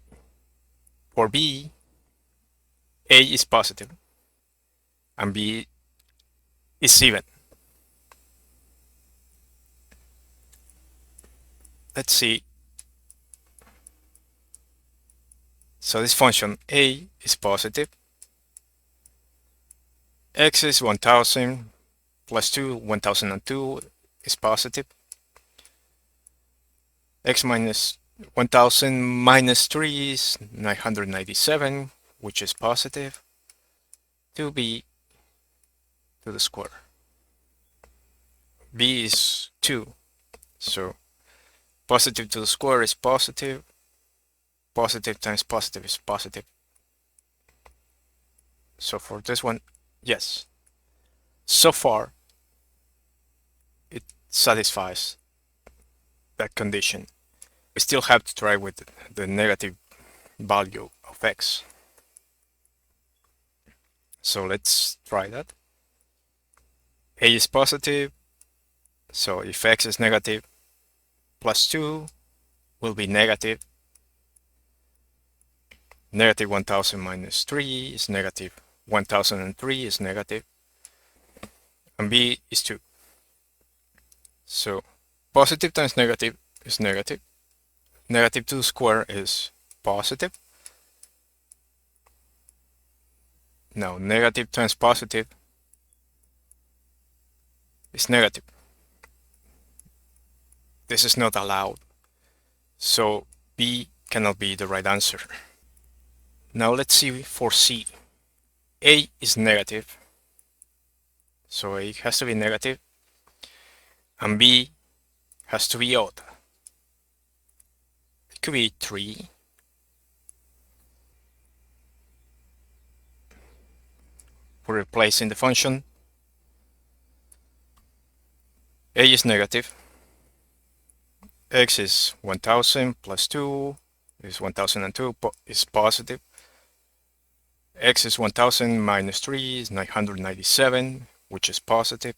For B, A is positive and B is even. Let's see. So this function A is positive. X is 1000 plus 2, 1002 is positive. X minus 1000 minus 3 is 997, which is positive. 2b to the square. B is 2, so positive to the square is positive. Positive times positive is positive. So for this one, yes. So far, it satisfies that condition. We still have to try with the negative value of x. So let's try that. A is positive, so if x is negative, plus 2 will be negative. Negative 1000 minus 3 is negative. 1003 is negative. And b is 2. So positive times negative is negative. Negative to the square is positive. Now negative times positive is negative. This is not allowed. So b cannot be the right answer. Now let's see for C. A is negative, so A has to be negative, and B has to be odd. It could be 3. We're replacing the function. A is negative. X is 1000 plus 2 is 1002 is positive. X is 1000 minus 3 is 997, which is positive.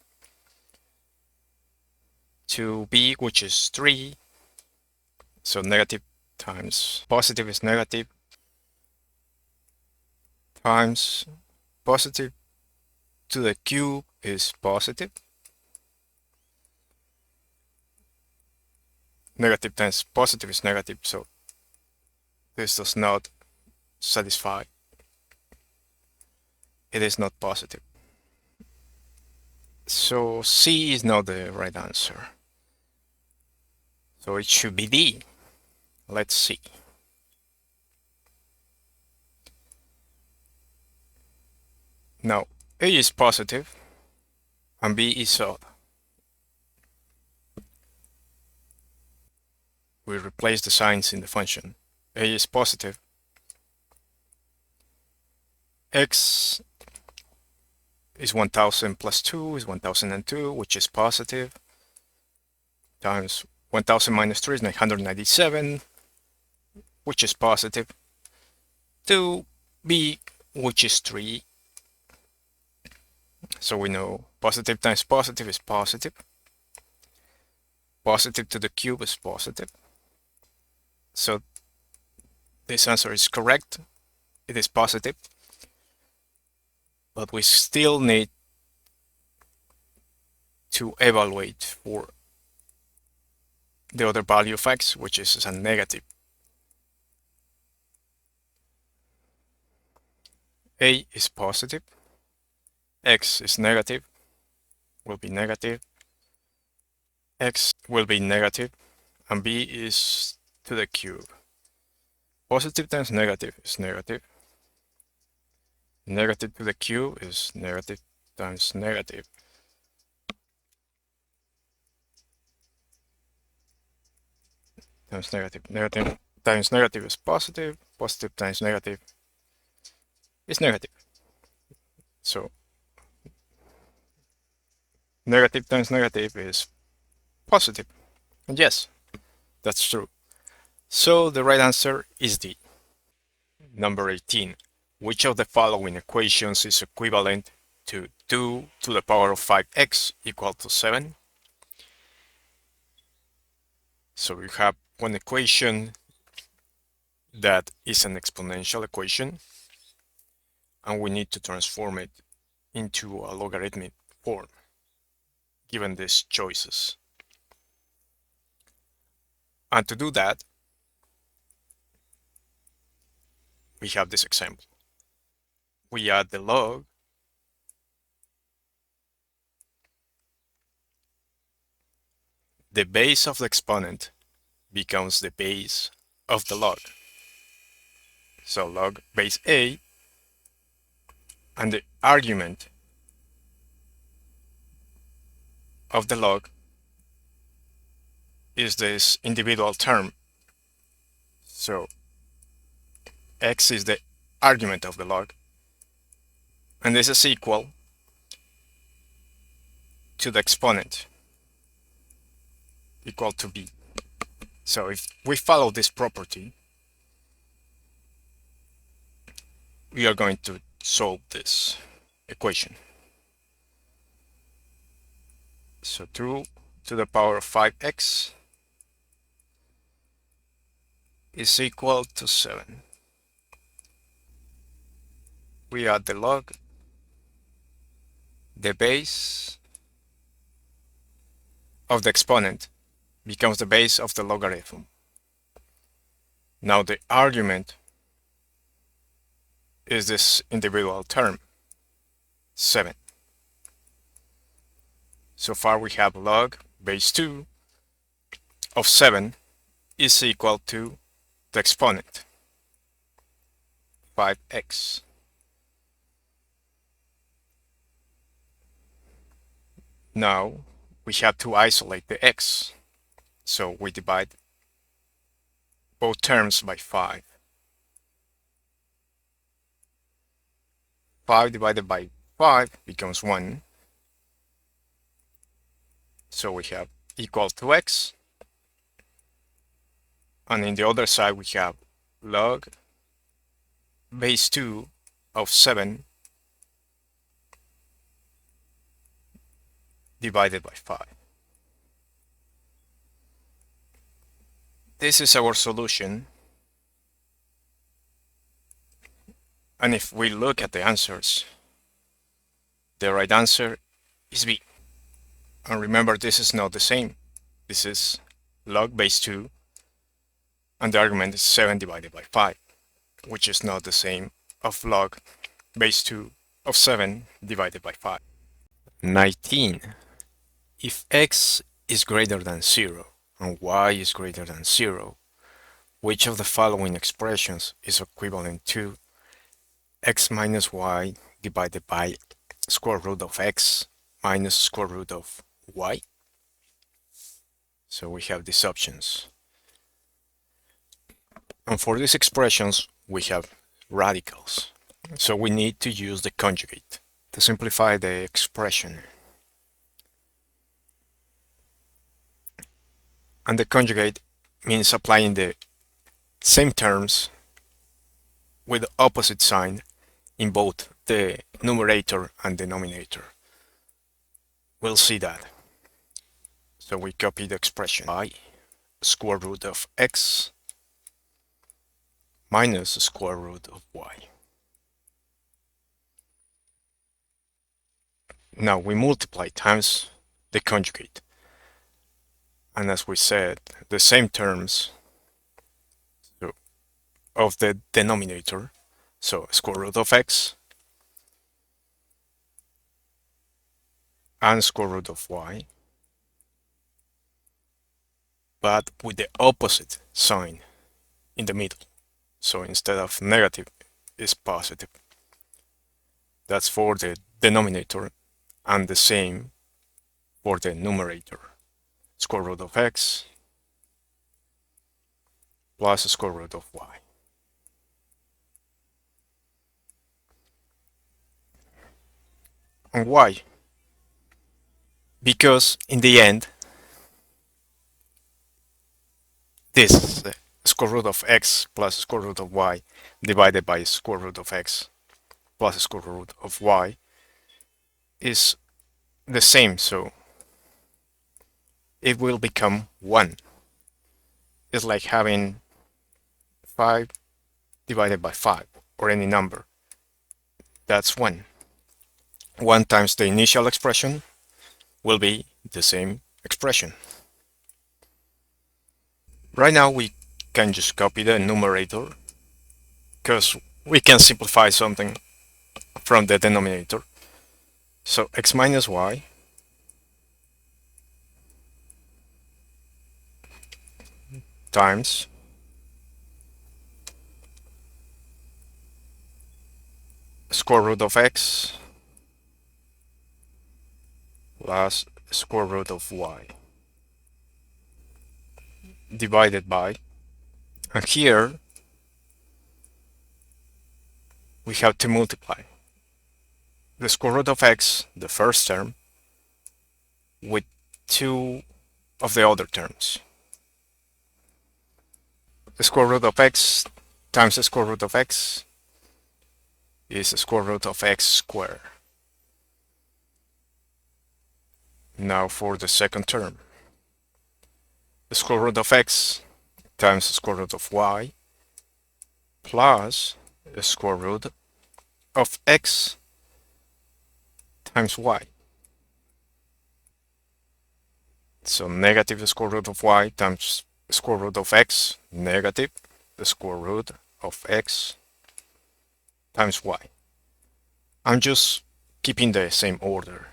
To B, which is 3. So negative times positive is negative times positive to the cube is positive. Negative times positive is negative, so this does not satisfy. It is not positive. So C is not the right answer. So it should be D. Let's see. Now, A is positive and B is odd. We replace the signs in the function. A is positive. X is 1000 plus 2 is 1002, which is positive, times 1000 minus 3 is 997, which is positive, to B, which is 3. So we know positive times positive is positive. Positive to the cube is positive. So this answer is correct. It is positive. But we still need to evaluate for the other value of x, which is a negative. A is positive. X is negative. Will be negative. X will be negative. And B is to the cube. Positive times negative is negative. Negative to the cube is negative times negative. Times negative. Negative times negative is positive. Positive times negative is negative. So negative times negative is positive. And yes, that's true. So the right answer is D. Number 18. Which of the following equations is equivalent to 2 to the power of 5x equal to 7? So we have one equation that is an exponential equation, and we need to transform it into a logarithmic form, given these choices. And to do that, we have this example. We add the log, the base of the exponent becomes the base of the log. So log base A, and the argument of the log is this individual term. So x is the argument of the log, and this is equal to the exponent, equal to b. So if we follow this property, we are going to solve this equation. So 2 to the power of 5x is equal to 7. We add the log, the base of the exponent becomes the base of the logarithm. Now the argument is this individual term, 7. So far we have log base 2 of 7 is equal to the exponent, 5x. Now we have to isolate the x, so we divide both terms by 5. 5 divided by 5 becomes 1. So we have equal to x. And in the other side we have log base 2 of 7 divided by 5. This is our solution. And if we look at the answers, the right answer is B. And remember, this is not the same. This is log base 2, and the argument is 7 divided by 5, which is not the same of log base 2 of 7 divided by 5. 19. If x is greater than 0 and y is greater than 0, which of the following expressions is equivalent to x minus y divided by square root of x minus square root of y? So we have these options. And for these expressions, we have radicals. So we need to use the conjugate to simplify the expression. And the conjugate means applying the same terms with the opposite sign in both the numerator and denominator. We'll see that. So we copy the expression by square root of x minus the square root of y. Now we multiply times the conjugate. And as we said, the same terms of the denominator, so square root of x and square root of y, but with the opposite sign in the middle. So instead of negative, it's positive. That's for the denominator, and the same for the numerator. Square root of x plus square root of y. And why? Because in the end, this square root of x plus square root of y divided by square root of x plus square root of y is the same, so it will become 1. It's like having 5 divided by 5, or any number. That's 1. 1 times the initial expression will be the same expression. Right now we can just copy the numerator, because we can simplify something from the denominator. So x minus y times square root of x plus square root of y divided by, and here we have to multiply the square root of x, the first term, with 2 of the other terms. The square root of x times the square root of x is the square root of x squared. Now for the second term, the square root of x times the square root of y plus the square root of x times y. So negative the square root of y times the square root of x, negative the square root of x times y. I'm just keeping the same order.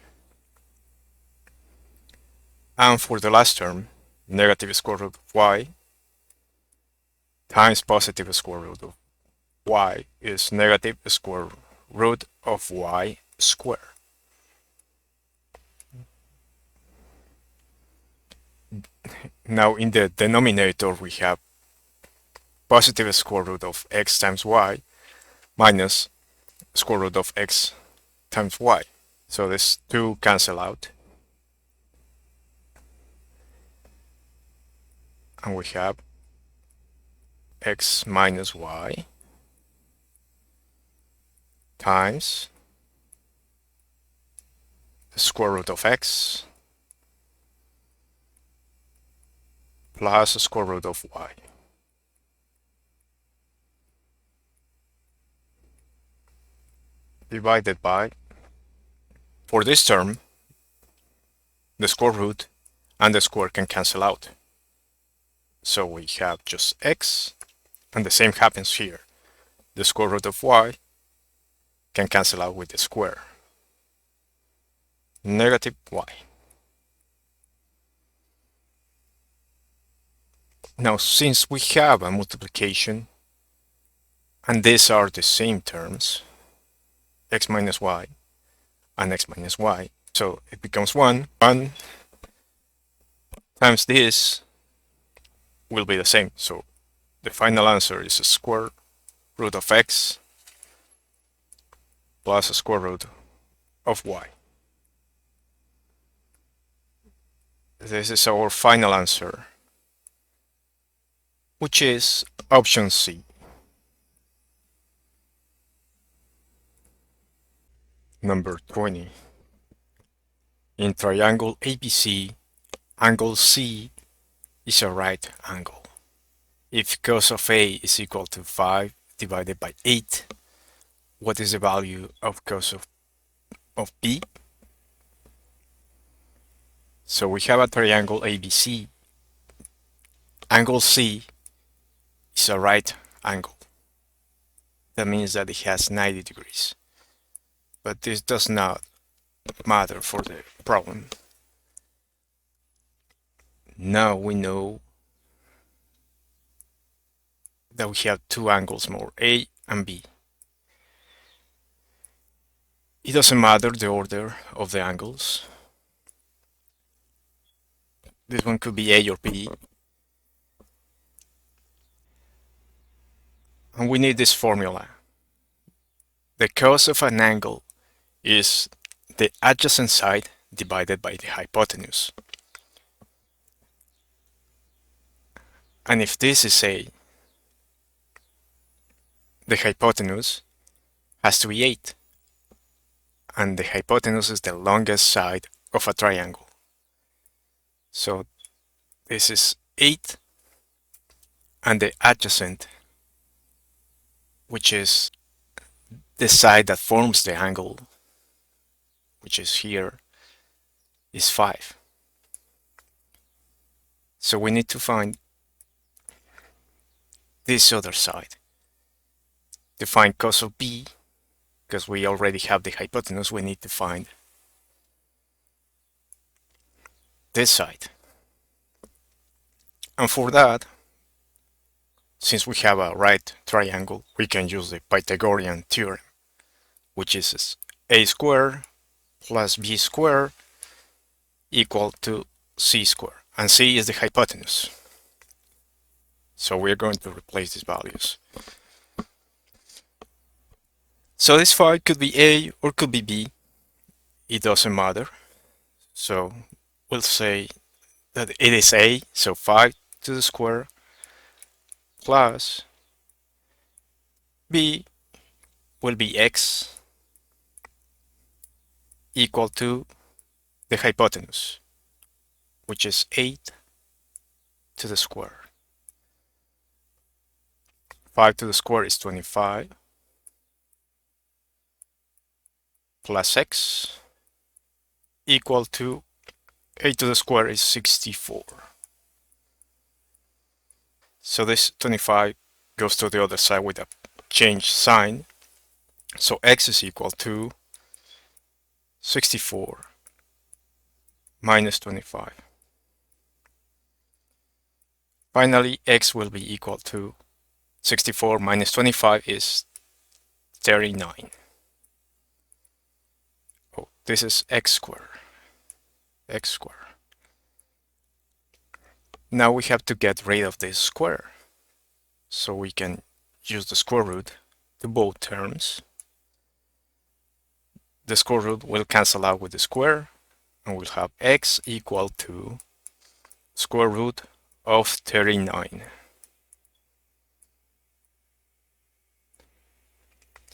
And for the last term, negative square root of y times positive square root of y is negative square root of y squared. Now in the denominator we have positive square root of x times y minus square root of x times y. So this 2 cancel out. And we have x minus y times the square root of x plus the square root of y. Divided by, for this term, the square root and the square can cancel out. So we have just x, and the same happens here. The square root of y can cancel out with the square. Negative y. Now, since we have a multiplication, and these are the same terms, x minus y and x minus y, so it becomes 1. 1 times this will be the same. So the final answer is a square root of x plus a square root of y. This is our final answer, which is option C. Number 20. In triangle ABC, angle C is a right angle. If cos of A is equal to 5 divided by 8, what is the value of cos of B? So we have a triangle ABC. Angle C is a right angle. That means that it has 90 degrees. But this does not matter for the problem. Now we know that we have two angles more, A and B. It doesn't matter the order of the angles. This one could be A or B. And we need this formula. The cos of an angle is the adjacent side divided by the hypotenuse. And if this is A, the hypotenuse has to be 8. And the hypotenuse is the longest side of a triangle. So this is 8, and the adjacent, which is the side that forms the angle, which is here, is 5. So we need to find this other side. To find cos of B, because we already have the hypotenuse, we need to find this side. And for that, since we have a right triangle, we can use the Pythagorean theorem, which is a squared plus b squared equal to c squared. And c is the hypotenuse. So we're going to replace these values. So this 5 could be A or could be B. It doesn't matter. So we'll say that it is A, so 5 to the square plus B will be X equal to the hypotenuse, which is 8 to the square. 5 to the square is 25 plus X equal to 8 to the square is 64. So this 25 goes to the other side with a change sign. So X is equal to 64 minus 25. Finally, X will be equal to 64 minus 25 is 39. Oh, this is x squared. X squared. Now we have to get rid of this square. So we can use the square root to both terms. The square root will cancel out with the square, and we'll have x equal to square root of 39.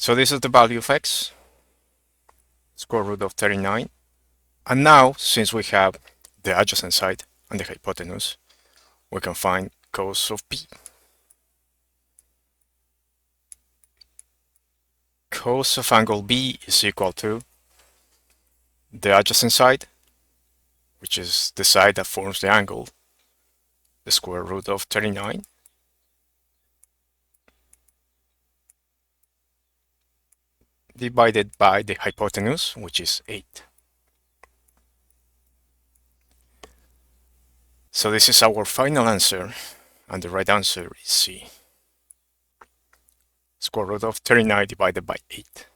So this is the value of x, square root of 39. And now, since we have the adjacent side and the hypotenuse, we can find cos of p. Cos of angle B is equal to the adjacent side, which is the side that forms the angle, the square root of 39, divided by the hypotenuse, which is 8. So this is our final answer, and the right answer is C. Square root of 39 divided by 8.